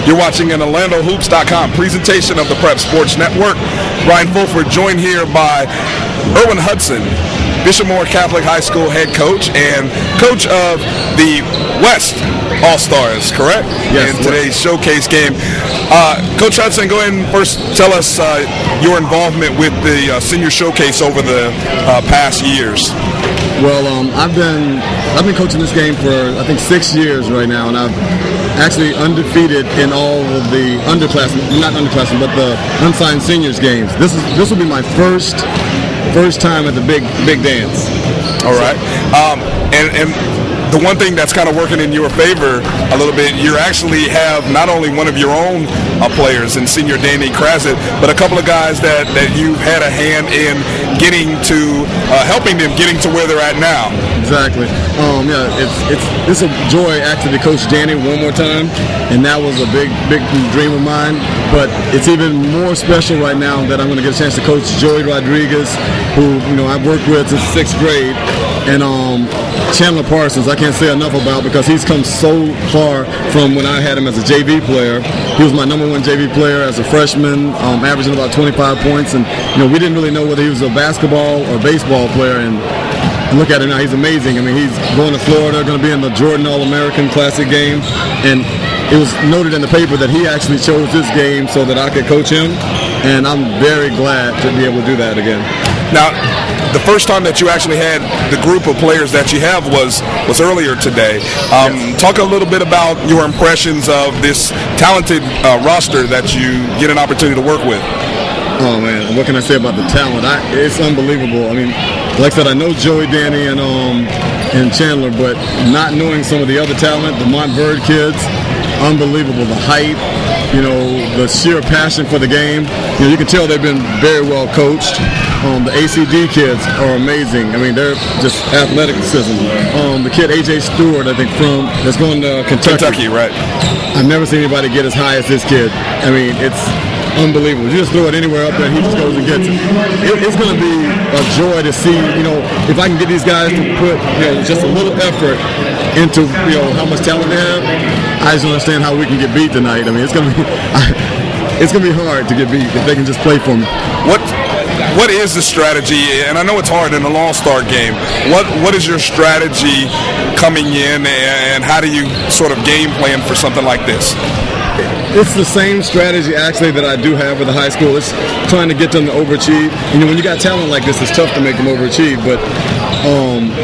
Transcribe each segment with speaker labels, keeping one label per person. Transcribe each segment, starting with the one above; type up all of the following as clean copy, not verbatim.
Speaker 1: You're watching an OrlandoHoops.com presentation of the Prep Sports Network. Brian Fulford, joined here by Irwin Hudson, Bishop Moore Catholic High School head coach and coach of the West All-Stars, correct?
Speaker 2: Yes.
Speaker 1: In today's showcase game. Coach Hudson, go ahead and first tell us your involvement with the senior showcase over the past years.
Speaker 2: Well, I've been coaching this game for I think 6 years right now, and I've actually undefeated in all of the not underclassmen, but the unsigned seniors games. This will be my first time at the big dance.
Speaker 1: All right, and the one thing that's kind of working in your favor a little bit, you actually have not only one of your own players in senior Danny Krazit, but a couple of guys that you've had a hand in getting to, helping them getting to where they're at now.
Speaker 2: Exactly. It's a joy actually to coach Danny one more time, and that was a big dream of mine. But it's even more special right now that I'm going to get a chance to coach Joey Rodriguez, who I've worked with since 6th grade, and Chandler Parsons, I can't say enough about, because he's come so far from when I had him as a JV player. He was my number one JV player as a freshman, averaging about 25 points, and we didn't really know whether he was a basketball or baseball player, and look at him now, he's amazing. I mean, he's going to Florida, going to be in the Jordan All-American Classic game, and it was noted in the paper that he actually chose this game so that I could coach him, and I'm very glad to be able to do that again.
Speaker 1: Now, the first time that you actually had the group of players that you have was earlier today.
Speaker 2: Yes.
Speaker 1: Talk a little bit about your impressions of this talented roster that you get an opportunity to work with.
Speaker 2: Oh man, what can I say about the talent? It's unbelievable. I mean, like I said, I know Joey, Danny, and Chandler, but not knowing some of the other talent, the Montverde kids, unbelievable. The height, the sheer passion for the game. You can tell they've been very well coached. The ACD kids are amazing. I mean, they're just athleticism. The kid AJ Stewart, I think, that's going to Kentucky.
Speaker 1: Right.
Speaker 2: I've never seen anybody get as high as this kid. I mean, it's unbelievable. You just throw it anywhere up there, and he just goes and gets it. It's going to be a joy to see, if I can get these guys to put, just a little effort into, how much talent they have. I just don't understand how we can get beat tonight. I mean, it's going to be hard to get beat if they can just play for me.
Speaker 1: What is the strategy? And I know it's hard in an all-star game. What is your strategy coming in, and how do you sort of game plan for something like this?
Speaker 2: It's the same strategy actually that I do have with the high school. It's trying to get them to overachieve. When you got talent like this, it's tough to make them overachieve, but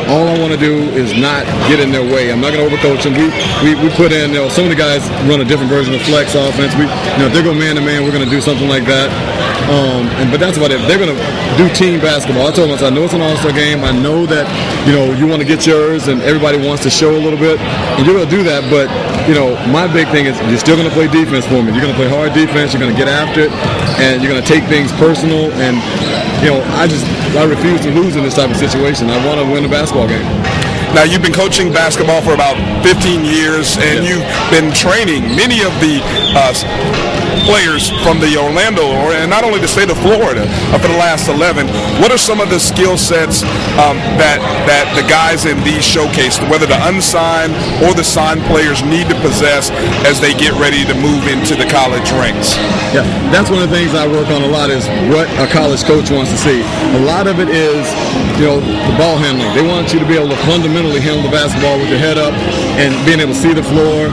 Speaker 2: all I want to do is not get in their way. I'm not going to overcoach them. We put in, some of the guys run a different version of flex offense. If they're going man-to-man, we're going to do something like that. But that's about it. They're going to do team basketball. I told them, I know it's an all-star game. I know that, you want to get yours, and everybody wants to show a little bit, and you're going to do that, but, my big thing is you're still going to play defense for me. You're going to play hard defense. You're going to get after it, and you're going to take things personal. And I refuse to lose in this type of situation. I want to win a basketball game.
Speaker 1: Now, you've been coaching basketball for about 15 years, and you've been training many of the players from the Orlando, and not only the state of Florida, for the last 11. What are some of the skill sets that the guys in these showcase, whether the unsigned or the signed players, need to possess as they get ready to move into the college ranks?
Speaker 2: Yeah, that's one of the things I work on a lot, is what a college coach wants to see. A lot of it is, the ball handling. They want you to be able to fundamentally handle the basketball with your head up and being able to see the floor,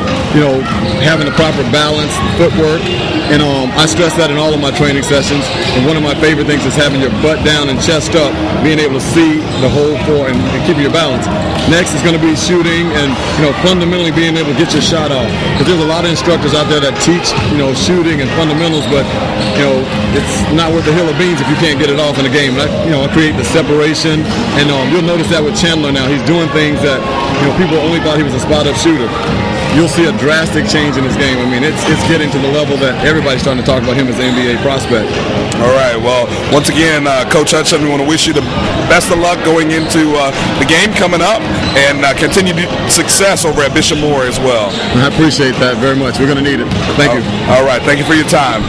Speaker 2: having the proper balance, footwork. And I stress that in all of my training sessions. And one of my favorite things is having your butt down and chest up, being able to see the whole floor and keeping your balance. Next is going to be shooting and, fundamentally being able to get your shot off. Because there's a lot of instructors out there that teach, shooting and fundamentals, but, it's not worth a hill of beans if you can't get it off in a game. And I create the separation. And you'll notice that with Chandler now. He's doing things that, people only thought he was a spot-up shooter. You'll see a drastic change in his game. I mean, it's getting to the level that everybody's starting to talk about him as an NBA prospect.
Speaker 1: All right. Well, once again, Coach Hudson, we want to wish you the best of luck going into the game coming up, and continued success over at Bishop Moore as well.
Speaker 2: I appreciate that very much. We're going to need it. Thank you.
Speaker 1: All right. Thank you for your time.